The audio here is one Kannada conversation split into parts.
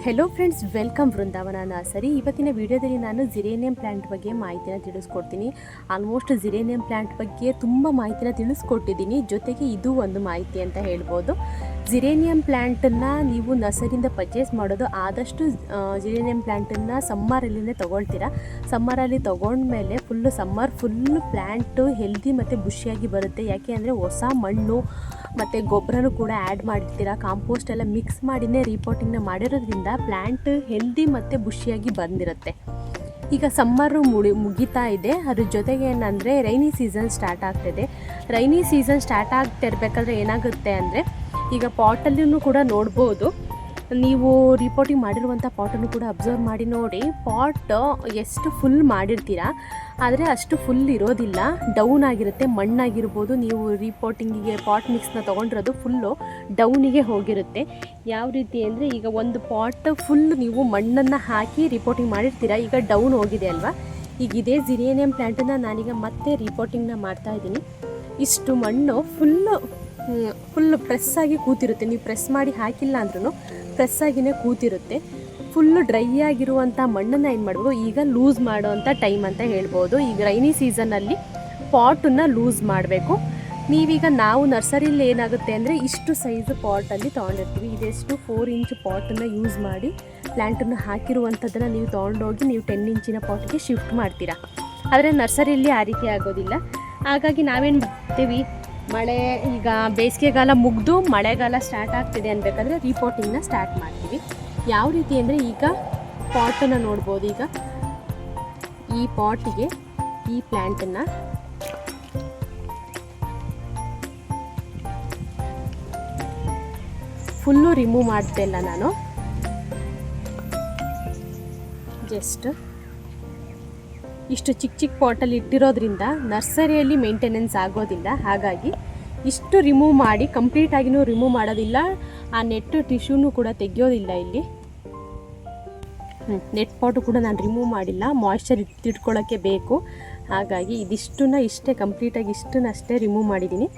ಹೆಲೋ ಫ್ರೆಂಡ್ಸ್, ವೆಲ್ಕಮ್ ವೃಂದಾವನ ನರ್ಸರಿ. ಇವತ್ತಿನ ವಿಡಿಯೋದಲ್ಲಿ ನಾನು ಜಿರೇನಿಯಂ ಪ್ಲ್ಯಾಂಟ್ ಬಗ್ಗೆ ಮಾಹಿತಿನ ತಿಳಿಸ್ಕೊಡ್ತೀನಿ. ಆಲ್ಮೋಸ್ಟ್ ಜಿರೇನಿಯಂ ಪ್ಲ್ಯಾಂಟ್ ಬಗ್ಗೆ ತುಂಬ ಮಾಹಿತಿನ ತಿಳಿಸ್ಕೊಟ್ಟಿದ್ದೀನಿ. ಜೊತೆಗೆ ಇದು ಒಂದು ಮಾಹಿತಿ ಅಂತ ಹೇಳ್ಬೋದು. ಜಿರೇನಿಯಂ ಪ್ಲ್ಯಾಂಟನ್ನು ನೀವು ನರ್ಸರಿಯಿಂದ ಪರ್ಚೇಸ್ ಮಾಡೋದು ಆದಷ್ಟು geranium ಪ್ಲ್ಯಾಂಟನ್ನು ಸಮ್ಮರಲ್ಲಿನೇ ತೊಗೊಳ್ತೀರಾ. ಸಮ್ಮರಲ್ಲಿ ತೊಗೊಂಡ್ಮೇಲೆ summer full plant healthy ಮತ್ತು ಬುಷಿಯಾಗಿ ಬರುತ್ತೆ. ಯಾಕೆ ಅಂದರೆ ಹೊಸ ಮಣ್ಣು ಮತ್ತು ಗೊಬ್ಬರನೂ ಕೂಡ ಆ್ಯಡ್ ಮಾಡಿರ್ತೀರ, ಕಾಂಪೋಸ್ಟ್ ಎಲ್ಲ ಮಿಕ್ಸ್ ಮಾಡಿನೇ ರೀಪೋಟಿಂಗ್ನ ಮಾಡಿರೋದ್ರಿಂದ ಪ್ಲ್ಯಾಂಟ್ ಹೆಲ್ದಿ ಮತ್ತು ಬುಷಿಯಾಗಿ ಬಂದಿರುತ್ತೆ. ಈಗ ಸಮ್ಮರು ಮುಗಿತಾ ಇದೆ. ಅದ್ರ ಜೊತೆಗೆ ಏನಂದರೆ ರೈನಿ ಸೀಸನ್ ಸ್ಟಾರ್ಟ್ ಆಗ್ತಿದೆ. ರೈನಿ ಸೀಸನ್ ಸ್ಟಾರ್ಟ್ ಆಗ್ತಿರ್ಬೇಕಾದ್ರೆ ಏನಾಗುತ್ತೆ ಅಂದರೆ, ಈಗ ಪಾಟಲ್ಲೂ ಕೂಡ ನೋಡ್ಬೋದು, ನೀವು ರಿಪೋರ್ಟಿಂಗ್ ಮಾಡಿರುವಂಥ ಪಾಟನ್ನು ಕೂಡ ಅಬ್ಸರ್ವ್ ಮಾಡಿ ನೋಡಿ. ಪಾಟ್ ಎಷ್ಟು ಫುಲ್ ಮಾಡಿರ್ತೀರ ಆದರೆ ಅಷ್ಟು ಫುಲ್ ಇರೋದಿಲ್ಲ, ಡೌನ್ ಆಗಿರುತ್ತೆ. ಮಣ್ಣಾಗಿರ್ಬೋದು, ನೀವು ರಿಪೋರ್ಟಿಂಗಿಗೆ ಪಾಟ್ ಮಿಕ್ಸ್ನ ತೊಗೊಂಡಿರೋದು ಫುಲ್ಲು ಡೌನಿಗೆ ಹೋಗಿರುತ್ತೆ. ಯಾವ ರೀತಿ ಅಂದರೆ, ಈಗ ಒಂದು ಪಾಟ್ ಫುಲ್ ನೀವು ಮಣ್ಣನ್ನು ಹಾಕಿ ರಿಪೋರ್ಟಿಂಗ್ ಮಾಡಿರ್ತೀರ, ಈಗ ಡೌನ್ ಹೋಗಿದೆ ಅಲ್ವಾ. ಈಗ ಇದೇ ಜಿರೇನಿಯಂ ಪ್ಲ್ಯಾಂಟನ್ನು ನಾನೀಗ ಮತ್ತೆ ರಿಪೋರ್ಟಿಂಗ್ನ ಮಾಡ್ತಾಯಿದ್ದೀನಿ. ಇಷ್ಟು ಮಣ್ಣು ಫುಲ್ಲು ಪ್ರೆಸ್ಸಾಗಿ ಕೂತಿರುತ್ತೆ. ನೀವು ಪ್ರೆಸ್ ಮಾಡಿ ಹಾಕಿಲ್ಲ ಅಂದ್ರೂ ಪ್ರೆಸ್ಸಾಗಿಯೇ ಕೂತಿರುತ್ತೆ. ಫುಲ್ಲು ಡ್ರೈ ಆಗಿರುವಂಥ ಮಣ್ಣನ್ನು ಏನು ಮಾಡ್ಬೋದು, ಈಗ ಲೂಸ್ ಮಾಡೋವಂಥ ಟೈಮ್ ಅಂತ ಹೇಳ್ಬೋದು. ಈಗ ರೈನಿ ಸೀಸನ್ನಲ್ಲಿ ಪಾಟನ್ನು ಲೂಸ್ ಮಾಡಬೇಕು. ನಾವು ನರ್ಸರಿಲಿ ಏನಾಗುತ್ತೆ ಅಂದರೆ, ಇಷ್ಟು ಸೈಜ್ ಪಾಟಲ್ಲಿ ತೊಗೊಂಡಿರ್ತೀವಿ. ಇದೆಷ್ಟು 4 ಇಂಚ್ ಪಾಟನ್ನು ಯೂಸ್ ಮಾಡಿ ಪ್ಲ್ಯಾಂಟನ್ನು ಹಾಕಿರುವಂಥದ್ದನ್ನು ನೀವು ತೊಗೊಂಡೋಗಿ ನೀವು 10 ಇಂಚಿನ ಪಾಟಿಗೆ ಶಿಫ್ಟ್ ಮಾಡ್ತೀರಾ. ಆದರೆ ನರ್ಸರಿಯಲ್ಲಿ ಆ ರೀತಿ ಆಗೋದಿಲ್ಲ. ಹಾಗಾಗಿ ನಾವೇನು ಮಾಡ್ತೀವಿ, ಈಗ ಬೇಸಿಗೆಗಾಲ ಮುಗಿದು ಮಳೆಗಾಲ ಸ್ಟಾರ್ಟ್ ಆಗ್ತಿದೆ ಅನ್ಬೇಕಾದ್ರೆ ರಿಪೋರ್ಟಿಂಗ್ನ ಸ್ಟಾರ್ಟ್ ಮಾಡ್ತೀವಿ. ಯಾವ ರೀತಿ ಅಂದರೆ, ಈಗ ಪಾಟನ್ನು ನೋಡ್ಬೋದು. ಈಗ ಈ ಪಾಟಿಗೆ ಈ ಪ್ಲ್ಯಾಂಟನ್ನು ಫುಲ್ಲು ರಿಮೂವ್ ಮಾಡ್ತಾ ಇಲ್ಲ ನಾನು. ಜಸ್ಟ್ ಇಷ್ಟು ಚಿಕ್ಕ ಪಾಟಲ್ಲಿ ಇಟ್ಟಿರೋದ್ರಿಂದ ನರ್ಸರಿಯಲ್ಲಿ ಮೇಂಟೆನೆನ್ಸ್ ಆಗೋದಿಲ್ಲ. ಹಾಗಾಗಿ ಇಷ್ಟು ರಿಮೂವ್ ಮಾಡಿ, ಕಂಪ್ಲೀಟಾಗಿಯೂ ರಿಮೂವ್ ಮಾಡೋದಿಲ್ಲ. ಆ ನೆಟ್ ಟಿಶ್ಯೂನು ಕೂಡ ತೆಗೆಯೋದಿಲ್ಲ. ಇಲ್ಲಿ ನೆಟ್ ಪಾಟು ಕೂಡ ನಾನು ರಿಮೂವ್ ಮಾಡಿಲ್ಲ, ಮಾಯ್ಶ್ಚರ್ ತಿಟ್ಕೊಳ್ಳೋಕ್ಕೆ ಬೇಕು. ಹಾಗಾಗಿ ಇಷ್ಟೇ ಕಂಪ್ಲೀಟಾಗಿ ಇಷ್ಟನ್ನಷ್ಟೇ ರಿಮೂವ್ ಮಾಡಿದ್ದೀನಿ.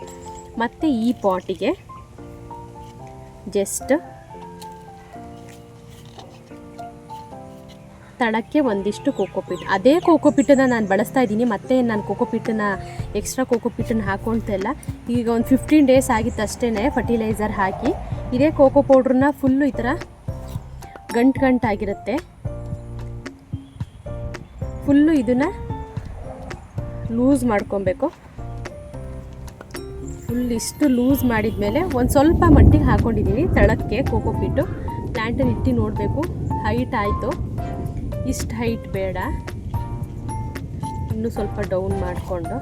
ಮತ್ತು ಈ ಪಾಟಿಗೆ ಜಸ್ಟ್ ತಳಕ್ಕೆ ಒಂದಿಷ್ಟು ಕೋಕೋಪಿಟ್, ಅದೇ ಕೋಕೋಪಿಟ್ಟನ್ನು ನಾನು ಬಳಸ್ತಾ ಇದ್ದೀನಿ. ಮತ್ತೆ ನಾನು ಕೋಕೋಪಿಟ್ಟನ್ನು ಎಕ್ಸ್ಟ್ರಾ ಕೋಕೋಪಿಟ್ಟನ್ನು ಹಾಕ್ಕೊಳ್ತಾ ಇಲ್ಲ. ಈಗ ಒಂದು 15 ಡೇಸ್ ಆಗಿತ್ತು ಅಷ್ಟೇ ಫರ್ಟಿಲೈಸರ್ ಹಾಕಿ. ಇದೇ ಕೋಕೋ ಪೌಡ್ರನ್ನ ಫುಲ್ಲು ಈ ಥರ ಗಂಟಾಗಿರುತ್ತೆ. ಫುಲ್ಲು ಇದನ್ನು ಲೂಸ್ ಮಾಡ್ಕೊಬೇಕು. ಇಷ್ಟು ಲೂಸ್ ಮಾಡಿದ ಮೇಲೆ ಒಂದು ಸ್ವಲ್ಪ ಮಟ್ಟಿಗೆ ಹಾಕ್ಕೊಂಡಿದ್ದೀನಿ ತಳಕ್ಕೆ ಕೋಕೋಪಿಟ್ಟು. ಪ್ಲ್ಯಾಂಟನ್ನು ಇಟ್ಟು ನೋಡಬೇಕು, ಹೈಟ್ ಆಯಿತು. ಇಷ್ಟು ಹೈಟ್ ಬೇಡ, ಇನ್ನೂ ಸ್ವಲ್ಪ ಡೌನ್ ಮಾಡಿಕೊಂಡು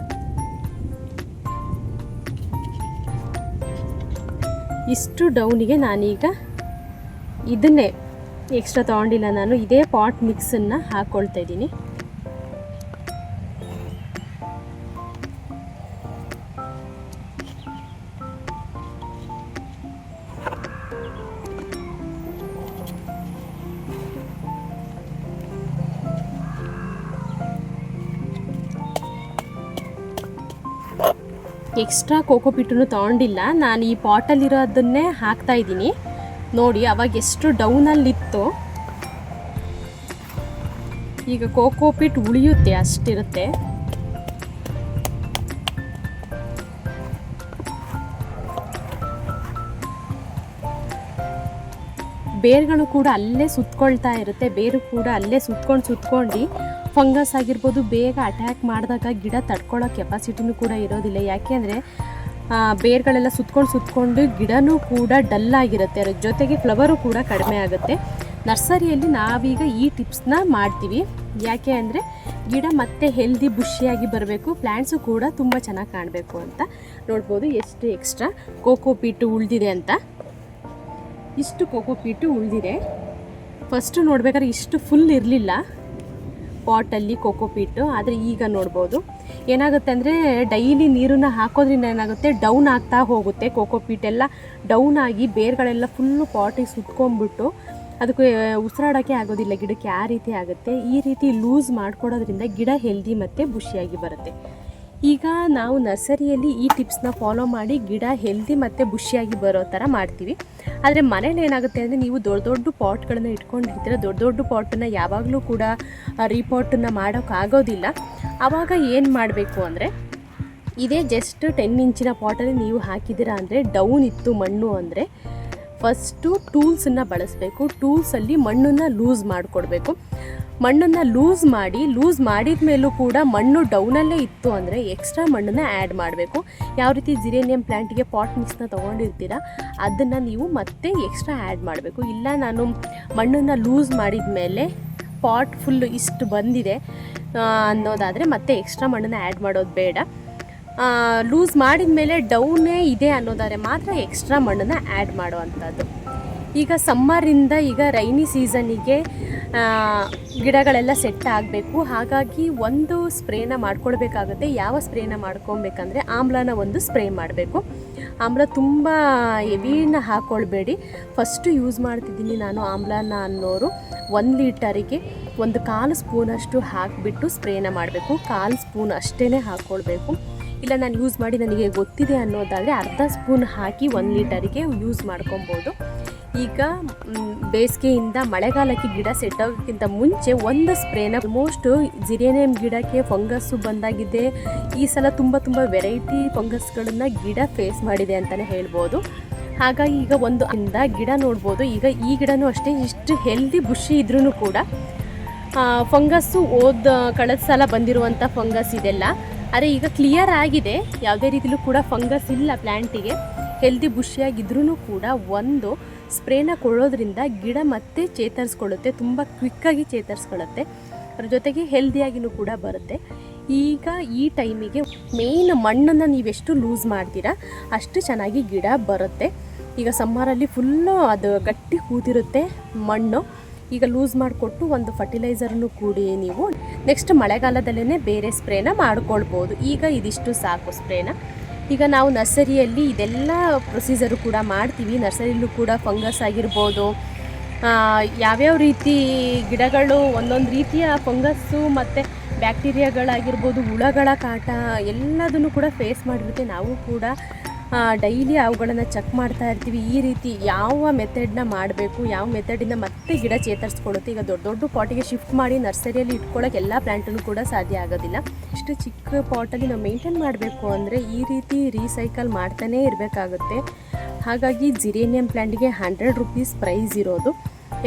ಇಷ್ಟು ಡೌನಿಗೆ ನಾನೀಗ ಇದನ್ನೇ ಎಕ್ಸ್ಟ್ರಾ ತೊಗೊಂಡಿಲ್ಲ ನಾನು, ಇದೇ ಪಾಟ್ ಮಿಕ್ಸನ್ನು ಹಾಕ್ಕೊಳ್ತಾ ಇದ್ದೀನಿ. ಎಕ್ಸ್ಟ್ರಾ ಕೋಕೋಪಿಟ್ಟನ್ನು ತೊಗೊಂಡಿಲ್ಲ ನಾನು, ಈ ಪಾಟಲ್ಲಿರೋದನ್ನೇ ಹಾಕ್ತಾ ಇದ್ದೀನಿ. ನೋಡಿ ಅವಾಗ ಎಷ್ಟು ಡೌನಲ್ಲಿತ್ತು, ಈಗ ಕೋಕೋಪಿಟ್ ಉಳಿಯುತ್ತೆ ಅಷ್ಟಿರುತ್ತೆ. ಬೇರುಗಳು ಕೂಡ ಅಲ್ಲೇ ಸುತ್ಕೊಳ್ತಾ ಇರುತ್ತೆ. ಬೇರು ಕೂಡ ಅಲ್ಲೇ ಸುತ್ಕೊಂಡು ಫಂಗಸ್ ಆಗಿರ್ಬೋದು, ಬೇಗ ಅಟ್ಯಾಕ್ ಮಾಡಿದಾಗ ಗಿಡ ತಡ್ಕೊಳ್ಳೋ ಕೆಪಾಸಿಟಿನೂ ಕೂಡ ಇರೋದಿಲ್ಲ. ಯಾಕೆ ಅಂದರೆ ಬೇರುಗಳೆಲ್ಲ ಸುತ್ಕೊಂಡು ಗಿಡನೂ ಕೂಡ ಡಲ್ ಆಗಿರುತ್ತೆ. ಅದರ ಜೊತೆಗೆ ಫ್ಲವರು ಕೂಡ ಕಡಿಮೆ ಆಗುತ್ತೆ. ನರ್ಸರಿಯಲ್ಲಿ ನಾವೀಗ ಈ ಟಿಪ್ಸ್ನ ಮಾಡ್ತೀವಿ. ಯಾಕೆ ಅಂದರೆ ಗಿಡ ಮತ್ತೆ ಹೆಲ್ದಿ ಬುಷಿಯಾಗಿ ಬರಬೇಕು, ಪ್ಲ್ಯಾಂಟ್ಸು ಕೂಡ ತುಂಬ ಚೆನ್ನಾಗಿ ಕಾಣಬೇಕು ಅಂತ. ನೋಡ್ಬೋದು ಎಷ್ಟು ಎಕ್ಸ್ಟ್ರಾ ಕೋಕೋಪೀಟು ಉಳಿದಿದೆ ಅಂತ. ಇಷ್ಟು ಕೋಕೋಪೀಟು ಉಳಿದಿದೆ. ಫಸ್ಟು ನೋಡ್ಬೇಕಾದ್ರೆ ಇಷ್ಟು ಫುಲ್ ಇರಲಿಲ್ಲ ಪಾಟಲ್ಲಿ ಕೋಕೋಪೀಟು. ಆದರೆ ಈಗ ನೋಡ್ಬೋದು ಏನಾಗುತ್ತೆ ಅಂದರೆ, ಡೈಲಿ ನೀರನ್ನು ಹಾಕೋದ್ರಿಂದ ಏನಾಗುತ್ತೆ, ಡೌನ್ ಆಗ್ತಾ ಹೋಗುತ್ತೆ. ಕೋಕೋಪೀಟೆಲ್ಲ ಡೌನ್ ಆಗಿ ಬೇರುಗಳೆಲ್ಲ ಫುಲ್ಲು ಪಾಟಿಗೆ ಸುತ್ಕೊಂಡ್ಬಿಟ್ಟು ಅದಕ್ಕೆ ಉಸಿರಾಡೋಕ್ಕೆ ಆಗೋದಿಲ್ಲ ಗಿಡಕ್ಕೆ. ಆ ರೀತಿ ಆಗುತ್ತೆ. ಈ ರೀತಿ ಲೂಸ್ ಮಾಡ್ಕೊಡೋದ್ರಿಂದ ಗಿಡ ಹೆಲ್ದಿ ಮತ್ತು ಬುಷಿಯಾಗಿ ಬರುತ್ತೆ. ಈಗ ನಾವು ನರ್ಸರಿಯಲ್ಲಿ ಈ ಟಿಪ್ಸ್ನ ಫಾಲೋ ಮಾಡಿ ಗಿಡ ಹೆಲ್ದಿ ಮತ್ತು ಬುಷಿಯಾಗಿ ಬರೋ ಥರ ಮಾಡ್ತೀವಿ. ಆದರೆ ಮನೇಲಿ ಏನಾಗುತ್ತೆ ಅಂದರೆ ನೀವು ದೊಡ್ಡ ದೊಡ್ಡ ಪಾಟ್ಗಳನ್ನ ಇಟ್ಕೊಂಡಿರ್ತೀರ, ದೊಡ್ಡ ದೊಡ್ಡ ಪಾಟನ್ನು ಯಾವಾಗಲೂ ಕೂಡ ರೀಪಾಟನ್ನು ಮಾಡೋಕ್ಕಾಗೋದಿಲ್ಲ. ಆವಾಗ ಏನು ಮಾಡಬೇಕು ಅಂದರೆ ಇದೇ ಜಸ್ಟ್ 10 ಇಂಚಿನ ಪಾಟಲ್ಲಿ ನೀವು ಹಾಕಿದ್ದೀರಾ ಅಂದರೆ ಡೌನ್ ಇತ್ತು ಮಣ್ಣು ಅಂದರೆ ಫಸ್ಟು ಟೂಲ್ಸನ್ನು ಬಳಸಬೇಕು. ಟೂಲ್ಸಲ್ಲಿ ಮಣ್ಣನ್ನು ಲೂಸ್ ಮಾಡಿಕೊಡ್ಬೇಕು. ಮಣ್ಣನ್ನು ಲೂಸ್ ಮಾಡಿದ ಮೇಲೂ ಕೂಡ ಮಣ್ಣು ಡೌನಲ್ಲೇ ಇತ್ತು ಅಂದರೆ ಎಕ್ಸ್ಟ್ರಾ ಮಣ್ಣನ್ನು ಆ್ಯಡ್ ಮಾಡಬೇಕು. ಯಾವ ರೀತಿ ಜಿರೇನಿಯಂ ಪ್ಲ್ಯಾಂಟಿಗೆ ಪಾಟ್ ಮಿಕ್ಸ್ನ ತೊಗೊಂಡಿರ್ತೀರ ಅದನ್ನು ನೀವು ಮತ್ತೆ ಎಕ್ಸ್ಟ್ರಾ ಆ್ಯಡ್ ಮಾಡಬೇಕು. ಇಲ್ಲ ನಾನು ಮಣ್ಣನ್ನು ಲೂಸ್ ಮಾಡಿದ ಮೇಲೆ ಪಾಟ್ ಫುಲ್ಲು ಇಷ್ಟು ಬಂದಿದೆ ಅನ್ನೋದಾದರೆ ಮತ್ತೆ ಎಕ್ಸ್ಟ್ರಾ ಮಣ್ಣನ್ನು ಆ್ಯಡ್ ಮಾಡೋದು ಬೇಡ. ಲೂಸ್ ಮಾಡಿದ ಮೇಲೆ ಡೌನೇ ಇದೆ ಅನ್ನೋದಾದರೆ ಮಾತ್ರ ಎಕ್ಸ್ಟ್ರಾ ಮಣ್ಣನ್ನು ಆ್ಯಡ್ ಮಾಡುವಂಥದ್ದು. ಈಗ ಸಮ್ಮರಿಂದ ಈಗ ರೈನಿ ಸೀಸನ್ನಿಗೆ ಗಿಡಗಳೆಲ್ಲ ಸೆಟ್ ಆಗಬೇಕು. ಹಾಗಾಗಿ ಒಂದು ಸ್ಪ್ರೇನ ಮಾಡ್ಕೊಳ್ಬೇಕಾಗುತ್ತೆ. ಯಾವ ಸ್ಪ್ರೇನ ಮಾಡ್ಕೊಬೇಕಂದ್ರೆ ಆಮ್ಲನ ಒಂದು ಸ್ಪ್ರೇ ಮಾಡಬೇಕು. ಆಮ್ಲ ತುಂಬ ಹೆವಿನ ಹಾಕ್ಕೊಳ್ಬೇಡಿ. ಫಸ್ಟು ಯೂಸ್ ಮಾಡ್ತಿದ್ದೀನಿ ನಾನು ಆಮ್ಲನ ಅನ್ನೋರು 1 ಲೀಟರಿಗೆ 1/4 ಸ್ಪೂನಷ್ಟು ಹಾಕಿಬಿಟ್ಟು ಸ್ಪ್ರೇನ ಮಾಡಬೇಕು. 1/4 ಸ್ಪೂನ್ ಅಷ್ಟೇ ಹಾಕ್ಕೊಳ್ಬೇಕು. ಇಲ್ಲ ನಾನು ಯೂಸ್ ಮಾಡಿ ನನಗೆ ಗೊತ್ತಿದೆ ಅನ್ನೋದಾದರೆ ಅರ್ಧ ಸ್ಪೂನ್ ಹಾಕಿ 1 ಲೀಟರಿಗೆ ಯೂಸ್ ಮಾಡ್ಕೊಬೋದು. ಈಗ ಬೇಸಿಗೆಯಿಂದ ಮಳೆಗಾಲಕ್ಕೆ ಗಿಡ ಸೆಟ್ ಆಗೋಕ್ಕಿಂತ ಮುಂಚೆ ಒಂದು ಸ್ಪ್ರೇನ ಆಲ್ಮೋಸ್ಟು ಜಿರೇನಿಯಂ ಗಿಡಕ್ಕೆ ಫಂಗಸ್ಸು ಬಂದಾಗಿದೆ. ಈ ಸಲ ತುಂಬ ವೆರೈಟಿ ಫಂಗಸ್ಗಳನ್ನು ಗಿಡ ಫೇಸ್ ಮಾಡಿದೆ ಅಂತಲೇ ಹೇಳ್ಬೋದು. ಹಾಗಾಗಿ ಈಗ ಒಂದು ಗಿಡ ನೋಡ್ಬೋದು. ಈಗ ಈ ಗಿಡನೂ ಅಷ್ಟೇ ಇಷ್ಟು ಹೆಲ್ದಿ ಬುಷಿ ಇದ್ರೂ ಕೂಡ ಫಂಗಸ್ಸು ಕಳೆದ ಸಲ ಬಂದಿರುವಂಥ ಫಂಗಸ್ ಇದೆಲ್ಲ. ಆದರೆ ಈಗ ಕ್ಲಿಯರ್ ಆಗಿದೆ, ಯಾವುದೇ ರೀತಿಲೂ ಕೂಡ ಫಂಗಸ್ ಇಲ್ಲ ಪ್ಲ್ಯಾಂಟಿಗೆ. ಹೆಲ್ದಿ ಬುಷಿಯಾಗಿದ್ರೂ ಕೂಡ ಒಂದು ಸ್ಪ್ರೇನ ಕೊಡೋದ್ರಿಂದ ಗಿಡ ಮತ್ತೆ ಚೇತರಿಸ್ಕೊಳ್ಳುತ್ತೆ, ತುಂಬ ಕ್ವಿಕ್ಕಾಗಿ ಚೇತರಿಸ್ಕೊಳ್ಳುತ್ತೆ. ಅದ್ರ ಜೊತೆಗೆ ಹೆಲ್ದಿಯಾಗಿಯೂ ಕೂಡ ಬರುತ್ತೆ. ಈಗ ಈ ಟೈಮಿಗೆ ಮೇಯ್ನ್ ಮಣ್ಣನ್ನು ನೀವೆಷ್ಟು ಲೂಸ್ ಮಾಡ್ತೀರಾ ಅಷ್ಟು ಚೆನ್ನಾಗಿ ಗಿಡ ಬರುತ್ತೆ. ಈಗ ಸಮ್ಮರಲ್ಲಿ ಫುಲ್ಲು ಅದು ಗಟ್ಟಿ ಕೂತಿರುತ್ತೆ ಮಣ್ಣು. ಈಗ ಲೂಸ್ ಮಾಡಿಕೊಟ್ಟು ಒಂದು ಫರ್ಟಿಲೈಸರನ್ನು ಕೂಡಿ ನೀವು ನೆಕ್ಸ್ಟ್ ಮಳೆಗಾಲದಲ್ಲೇ ಬೇರೆ ಸ್ಪ್ರೇನ ಮಾಡ್ಕೊಳ್ಬೋದು. ಈಗ ಇದಿಷ್ಟು ಸಾಕು ಸ್ಪ್ರೇನ. ಈಗ ನಾವು ನರ್ಸರಿಯಲ್ಲಿ ಇದೆಲ್ಲ ಪ್ರೊಸೀಜರು ಕೂಡ ಮಾಡ್ತೀವಿ. ನರ್ಸರಿಯಲ್ಲೂ ಕೂಡ ಫಂಗಸ್ ಆಗಿರ್ಬೋದು, ಯಾವ್ಯಾವ ರೀತಿ ಗಿಡಗಳು ಒಂದೊಂದು ರೀತಿಯ ಫಂಗಸ್ಸು ಮತ್ತು ಬ್ಯಾಕ್ಟೀರಿಯಾಗಳಾಗಿರ್ಬೋದು, ಹುಳಗಳ ಕಾಟ ಎಲ್ಲದನ್ನು ಕೂಡ ಫೇಸ್ ಮಾಡಿರುತ್ತೆ. ನಾವು ಕೂಡ ಡೈಲಿ ಅವುಗಳನ್ನು ಚೆಕ್ ಮಾಡ್ತಾ ಇರ್ತೀವಿ. ಈ ರೀತಿ ಯಾವ ಮೆಥಡನ್ನ ಮಾಡಬೇಕು, ಯಾವ ಮೆಥಡಿಂದ ಮತ್ತೆ ಗಿಡ ಚೇತರಿಸ್ಕೊಳ್ಳುತ್ತೆ. ಈಗ ದೊಡ್ಡ ದೊಡ್ಡ ಪಾಟಿಗೆ ಶಿಫ್ಟ್ ಮಾಡಿ ನರ್ಸರಿಯಲ್ಲಿ ಇಟ್ಕೊಳ್ಳೋಕೆ ಎಲ್ಲ ಪ್ಲ್ಯಾಂಟನ್ನು ಕೂಡ ಸಾಧ್ಯ ಆಗೋದಿಲ್ಲ. ಇಷ್ಟು ಚಿಕ್ಕ ಪಾಟಲ್ಲಿ ನಾವು ಮೇಂಟೈನ್ ಮಾಡಬೇಕು ಅಂದರೆ ಈ ರೀತಿ ರೀಸೈಕಲ್ ಮಾಡ್ತಾನೇ ಇರಬೇಕಾಗುತ್ತೆ. ಹಾಗಾಗಿ ಜಿರೇನಿಯಂ ಪ್ಲ್ಯಾಂಟಿಗೆ 100 ರೂಪೀಸ್ ಪ್ರೈಸ್ ಇರೋದು.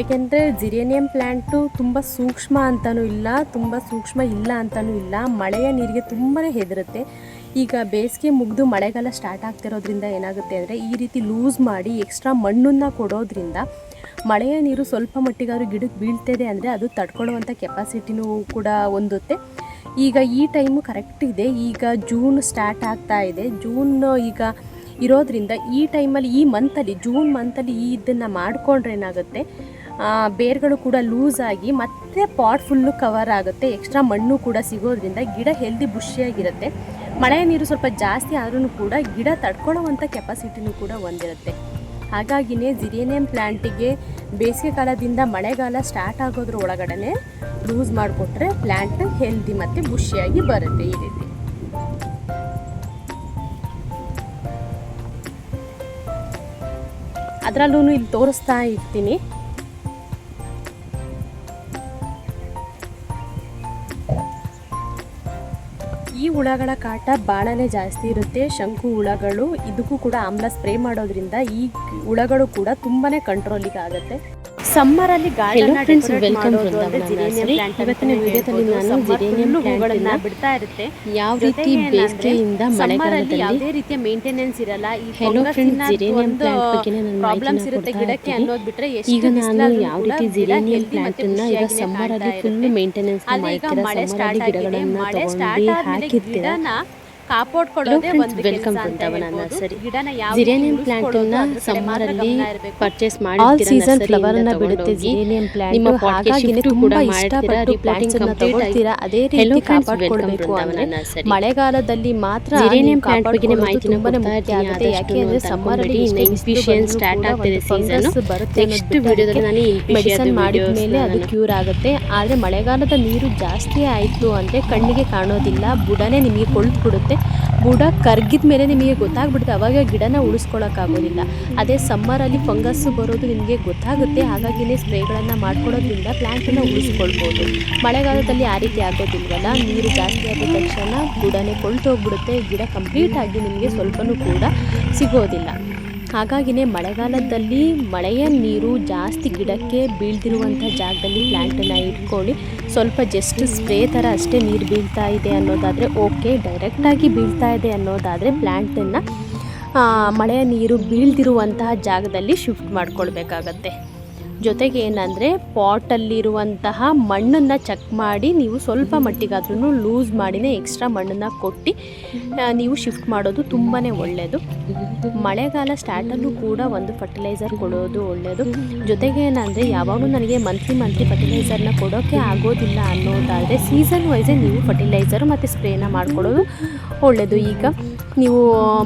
ಏಕೆಂದರೆ ಜಿರೇನಿಯಂ ಪ್ಲ್ಯಾಂಟು ತುಂಬ ಸೂಕ್ಷ್ಮ ಅಂತಲೂ ಇಲ್ಲ, ತುಂಬ ಸೂಕ್ಷ್ಮ ಇಲ್ಲ ಅಂತಲೂ ಇಲ್ಲ. ಮಳೆಯ ನೀರಿಗೆ ತುಂಬಾ ಹೆದರುತ್ತೆ. ಈಗ ಬೇಸಿಗೆ ಮುಗಿದು ಮಳೆಗಾಲ ಸ್ಟಾರ್ಟ್ ಆಗ್ತಿರೋದ್ರಿಂದ ಏನಾಗುತ್ತೆ ಅಂದರೆ ಈ ರೀತಿ ಲೂಸ್ ಮಾಡಿ ಎಕ್ಸ್ಟ್ರಾ ಮಣ್ಣನ್ನು ಕೊಡೋದ್ರಿಂದ ಮಳೆಯ ನೀರು ಸ್ವಲ್ಪ ಮಟ್ಟಿಗಾದ್ರೂ ಗಿಡಕ್ಕೆ ಬೀಳ್ತಿದೆ ಅಂದರೆ ಅದು ತಡ್ಕೊಳ್ಳುವಂಥ ಕೆಪಾಸಿಟಿನೂ ಕೂಡ ಹೊಂದುತ್ತೆ. ಈಗ ಈ ಟೈಮು ಕರೆಕ್ಟ್ ಇದೆ. ಈಗ ಜೂನ್ ಸ್ಟಾರ್ಟ್ ಆಗ್ತಾ ಇದೆ. ಜೂನ್ ಈಗ ಇರೋದ್ರಿಂದ ಈ ಟೈಮಲ್ಲಿ ಜೂನ್ ಮಂತಲ್ಲಿ ಇದನ್ನು ಮಾಡಿಕೊಂಡ್ರೆ ಏನಾಗುತ್ತೆ, ಬೇರ್ಗಳು ಕೂಡ ಲೂಸ್ ಆಗಿ ಮತ್ತೆ ಪಾಟ್ ಫುಲ್ಲು ಕವರ್ ಆಗುತ್ತೆ. ಎಕ್ಸ್ಟ್ರಾ ಮಣ್ಣು ಕೂಡ ಸಿಗೋದ್ರಿಂದ ಗಿಡ ಹೆಲ್ದಿ ಬುಷಿಯಾಗಿರುತ್ತೆ. ಮಳೆಯ ನೀರು ಸ್ವಲ್ಪ ಜಾಸ್ತಿ ಆದ್ರೂ ಕೂಡ ಗಿಡ ತಡ್ಕೊಳ್ಳುವಂಥ ಕೆಪಾಸಿಟಿನೂ ಕೂಡ ಹೊಂದಿರುತ್ತೆ. ಹಾಗಾಗಿನೇ ಜಿರೇನಿಯಂ ಪ್ಲ್ಯಾಂಟಿಗೆ ಬೇಸಿಗೆ ಕಾಲದಿಂದ ಮಳೆಗಾಲ ಸ್ಟಾರ್ಟ್ ಆಗೋದ್ರ ಒಳಗಡೆ ಲೂಸ್ ಮಾಡಿಕೊಟ್ರೆ ಪ್ಲ್ಯಾಂಟ್ ಹೆಲ್ದಿ ಮತ್ತು ಬುಷಿಯಾಗಿ ಬರುತ್ತೆ. ಈ ರೀತಿ ಅದರಲ್ಲೂ ಇಲ್ಲಿ ತೋರಿಸ್ತಾ ಇರ್ತೀನಿ. ಈ ಹುಳಗಳ ಕಾಟ ಭಾಳನೇ ಜಾಸ್ತಿ ಇರುತ್ತೆ. ಶಂಕು ಹುಳಗಳು, ಇದಕ್ಕೂ ಕೂಡ ಆಮ್ಲ ಸ್ಪ್ರೇ ಮಾಡೋದ್ರಿಂದ ಈ ಹುಳಗಳು ಕೂಡ ತುಂಬಾ ಕಂಟ್ರೋಲಿಗೆ ಆಗುತ್ತೆ. ಸಮ್ಮರಲ್ಲಿ ಗಾರ್ಡನ್ ಬಿಡ್ತಾ ಇರುತ್ತೆ. ಯಾವ ರೀತಿ ಬೇಸಿಗೆಯಿಂದ ಮಳೆಗಾಲದಲ್ಲಿ ಯಾವುದೇ ರೀತಿಯ ಮೇಂಟೆನೆನ್ಸ್ ಇರಲ್ಲ. ಪ್ರಾಬ್ಲಮ್ಸ್ ಇರುತ್ತೆ ಗಿಡಕ್ಕೆ ಅನ್ನೋದು ಬಿಟ್ರೆ ಈಗ ನಾನು ಯಾವ ರೀತಿ ಜಿರೇನಿಯಂ ಪ್ಲಾಂಟ್ ಅನ್ನ ಈಗ ಸಮ್ಮರ್ ಅಲ್ಲಿ ಫುಲ್ ಮೇಂಟೆನೆನ್ಸ್ ಮಾಡ್ತೀರಾ, ಮಳೆ ಸ್ಟಾರ್ಟ್ ಆಗಿದೆ, ಮಳೆ ಸ್ಟಾರ್ಟ್ ಆದ್ಮೇಲೆ ಗಿಡನ ಕಾಪಾಡ್ಕೊಳ್ಳೋದೇ ಒಂದು ವೆಲ್ಕಮ್ ಬೃಂದಾವನ ನರ್ಸರಿ. ಜಿರೇನಿಯಂ ಪ್ಲಾಂಟ್ ಅನ್ನ ಸಮ್ಮರ್ ಅಲ್ಲಿ ಪರ್ಚೇಸ್ ಆಲ್ ಸೀಸನ್ ಫ್ಲವರ್ ಅನ್ನ ಬಿಡುತ್ತೆ ಜಿರೇನಿಯಂ ಪ್ಲಾಂಟ್. ಹಾಗಾಗಿ ತುಂಬಾ ಇಷ್ಟಪಟ್ಟು ಪ್ಲಾಂಟ್ಸ್ ಅನ್ನ ತಗೊಳ್ತೀರಾ. ಅದೇ ರೀತಿ ಕಾಪಾಡ್ಕೊಳ್ಬೇಕು ಅಂದ್ರೆ ಮಳೆಗಾಲದಲ್ಲಿ ಮಾತ್ರ ಜಿರೇನಿಯಂ ಪ್ಲಾಂಟ್ ಬಗ್ಗೆ ಮಾಹಿತಿನ ತುಂಬಾನೇ ಮುಖ್ಯ ಆಗುತ್ತೆ. ಯಾಕೆ ಅಂದ್ರೆ ಸಮ್ಮರ್ ಅಲ್ಲಿ ಇನ್ಫಿಷಿಯನ್ ಸ್ಟಾರ್ಟ್ ಆಗ್ತಿದೆ ಸೀಸನ್. ಬರುತ್ತೆ. ನೆಕ್ಸ್ಟ್ ವಿಡಿಯೋದಲ್ಲಿ ನಾನು ಮೆಡಿಸನ್ ಮಾಡಿದ್ಮೇಲೆ ಅದು ಕ್ಯೂರ್ ಆಗುತ್ತೆ. ಆದ್ರೆ ಮಳೆಗಾಲದ ನೀರು ಜಾಸ್ತಿ ಆಯಿತು ಅಂದರೆ ಕಣ್ಣಿಗೆ ಕಾಣೋದಿಲ್ಲ, ಬುಡನೇ ನಿಮಗೆ ಕೊಳ್ತು ಬುಡ ಕರ್ಗಿದ ಮೇಲೆ ನಿಮಗೆ ಗೊತ್ತಾಗ್ಬಿಡುತ್ತೆ. ಅವಾಗ ಗಿಡನ ಉಳಿಸ್ಕೊಳ್ಳೋಕ್ಕಾಗೋದಿಲ್ಲ. ಅದೇ ಸಮ್ಮರಲ್ಲಿ ಫಂಗಸ್ ಬರೋದು ನಿಮಗೆ ಗೊತ್ತಾಗುತ್ತೆ. ಹಾಗಾಗಿನೇ ಸ್ಪ್ರೇಗಳನ್ನು ಮಾಡ್ಕೊಳ್ಳೋದ್ರಿಂದ ಪ್ಲ್ಯಾಂಟನ್ನು ಉಳಿಸ್ಕೊಳ್ಬೋದು. ಮಳೆಗಾಲದಲ್ಲಿ ಆ ರೀತಿ ಆಗೋದಿಲ್ವಲ್ಲ, ನೀರು ಜಾಸ್ತಿ ಆದ ತಕ್ಷಣ ಬುಡನೇ ಕೊಳ್ತೋಗ್ಬಿಡುತ್ತೆ, ಗಿಡ ಕಂಪ್ಲೀಟಾಗಿ ನಿಮಗೆ ಸ್ವಲ್ಪನೂ ಕೂಡ ಸಿಗೋದಿಲ್ಲ. ಹಾಗಾಗಿನೇ ಮಳೆಗಾಲದಲ್ಲಿ ಮಳೆಯ ನೀರು ಜಾಸ್ತಿ ಗಿಡಕ್ಕೆ ಬೀಳ್ದಿರುವಂಥ ಜಾಗದಲ್ಲಿ ಪ್ಲ್ಯಾಂಟನ್ನು ಇಟ್ಕೊಳ್ಳಿ. ಸ್ವಲ್ಪ ಜಸ್ಟ್ ಸ್ಪ್ರೇ ಥರ ಅಷ್ಟೇ ನೀರು ಬೀಳ್ತಾ ಇದೆ ಅನ್ನೋದಾದರೆ ಓಕೆ. ಡೈರೆಕ್ಟಾಗಿ ಬೀಳ್ತಾ ಇದೆ ಅನ್ನೋದಾದರೆ ಪ್ಲ್ಯಾಂಟನ್ನು ಮಳೆಯ ನೀರು ಬೀಳ್ದಿರುವಂತಹ ಜಾಗದಲ್ಲಿ ಶಿಫ್ಟ್ ಮಾಡ್ಕೊಳ್ಬೇಕಾಗತ್ತೆ. ಜೊತೆಗೆ ಏನಂದರೆ ಪಾಟಲ್ಲಿರುವಂತಹ ಮಣ್ಣನ್ನು ಚೆಕ್ ಮಾಡಿ ನೀವು ಸ್ವಲ್ಪ ಮಟ್ಟಿಗಾದ್ರೂ ಲೂಸ್ ಮಾಡಿನೇ ಎಕ್ಸ್ಟ್ರಾ ಮಣ್ಣನ್ನು ಕೊಟ್ಟು ನೀವು ಶಿಫ್ಟ್ ಮಾಡೋದು ತುಂಬಾ ಒಳ್ಳೆಯದು. ಮಳೆಗಾಲ ಸ್ಟಾರ್ಟಲ್ಲೂ ಕೂಡ ಒಂದು ಫರ್ಟಿಲೈಸರ್ ಕೊಡೋದು ಒಳ್ಳೆಯದು. ಜೊತೆಗೆ ಏನಂದರೆ ಯಾವಾಗಲೂ ನನಗೆ ಮಂತ್ಲಿ ಫರ್ಟಿಲೈಸರ್ನ ಕೊಡೋಕ್ಕೆ ಆಗೋದಿಲ್ಲ ಅನ್ನೋದಾದರೆ ಸೀಸನ್ ವೈಸೇ ನೀವು ಫರ್ಟಿಲೈಸರು ಮತ್ತು ಸ್ಪ್ರೇನ ಮಾಡ್ಕೊಳ್ಳೋದು ಒಳ್ಳೆಯದು. ಈಗ ನೀವು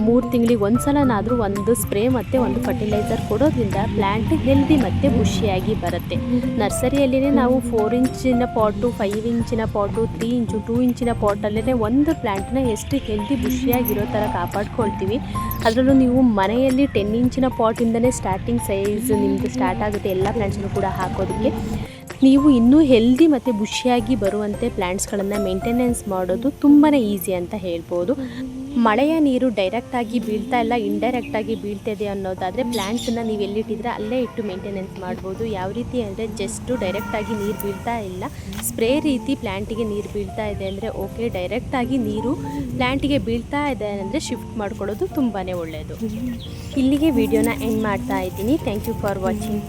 3 ತಿಂಗಳಿಗೆ ಒಂದು ಸಲನಾದರೂ ಒಂದು ಸ್ಪ್ರೇ ಮತ್ತು ಒಂದು ಫರ್ಟಿಲೈಸರ್ ಕೊಡೋದ್ರಿಂದ ಪ್ಲ್ಯಾಂಟ್ ಹೆಲ್ದಿ ಮತ್ತು ಖುಷಿಯಾಗಿ ಬರುತ್ತೆ. ನರ್ಸರಿಯಲ್ಲಿನೇ ನಾವು 4 ಇಂಚಿನ ಪಾಟು, 5 ಇಂಚಿನ ಪಾಟು, 3 ಇಂಚು, 2 ಇಂಚಿನ ಪಾಟಲ್ಲೇ ಒಂದು ಪ್ಲ್ಯಾಂಟ್ನ ಎಷ್ಟು ಹೆಲ್ದಿ ಖುಷಿಯಾಗಿರೋ ಥರ ಕಾಪಾಡ್ಕೊಳ್ತೀವಿ. ಅದರಲ್ಲೂ ನೀವು ಮನೆಯಲ್ಲಿ 10 ಇಂಚಿನ ಪಾಟಿಂದನೇ ಸ್ಟಾರ್ಟಿಂಗ್ ಸೈಜ್ ನಿಮ್ಮದು ಸ್ಟಾರ್ಟ್ ಆಗುತ್ತೆ ಎಲ್ಲ ಪ್ಲ್ಯಾಂಟ್ಸನ್ನು ಕೂಡ ಹಾಕೋದಕ್ಕೆ. ನೀವು ಇನ್ನೂ ಹೆಲ್ದಿ ಮತ್ತು ಖುಷಿಯಾಗಿ ಬರುವಂತೆ ಪ್ಲ್ಯಾಂಟ್ಸ್ಗಳನ್ನು ಮೇಂಟೆನೆನ್ಸ್ ಮಾಡೋದು ತುಂಬಾ ಈಸಿ ಅಂತ ಹೇಳ್ಬೋದು. ಮಳೆಯ ನೀರು ಡೈರೆಕ್ಟಾಗಿ ಬೀಳ್ತಾ ಇಲ್ಲ, ಇಂಡೈರೆಕ್ಟಾಗಿ ಬೀಳ್ತಾಯಿದೆ ಅನ್ನೋದಾದರೆ ಪ್ಲ್ಯಾಂಟ್ಸನ್ನು ನೀವು ಎಲ್ಲಿಟ್ಟಿದ್ರೆ ಅಲ್ಲೇ ಇಟ್ಟು ಮೇಂಟೆನೆನ್ಸ್ ಮಾಡ್ಬೋದು. ಯಾವ ರೀತಿ ಅಂದರೆ ಜಸ್ಟು ಡೈರೆಕ್ಟಾಗಿ ನೀರು ಬೀಳ್ತಾ ಇಲ್ಲ, ಸ್ಪ್ರೇ ರೀತಿ ಪ್ಲ್ಯಾಂಟಿಗೆ ನೀರು ಬೀಳ್ತಾ ಇದೆ ಅಂದರೆ ಓಕೆ. ಡೈರೆಕ್ಟಾಗಿ ನೀರು ಪ್ಲ್ಯಾಂಟಿಗೆ ಬೀಳ್ತಾ ಇದೆ ಅಂದರೆ ಶಿಫ್ಟ್ ಮಾಡ್ಕೊಳ್ಳೋದು ತುಂಬಾ ಒಳ್ಳೆಯದು. ಇಲ್ಲಿಗೆ ವಿಡಿಯೋನ ಎಂಡ್ ಮಾಡ್ತಾ ಇದ್ದೀನಿ. Thank you for watching.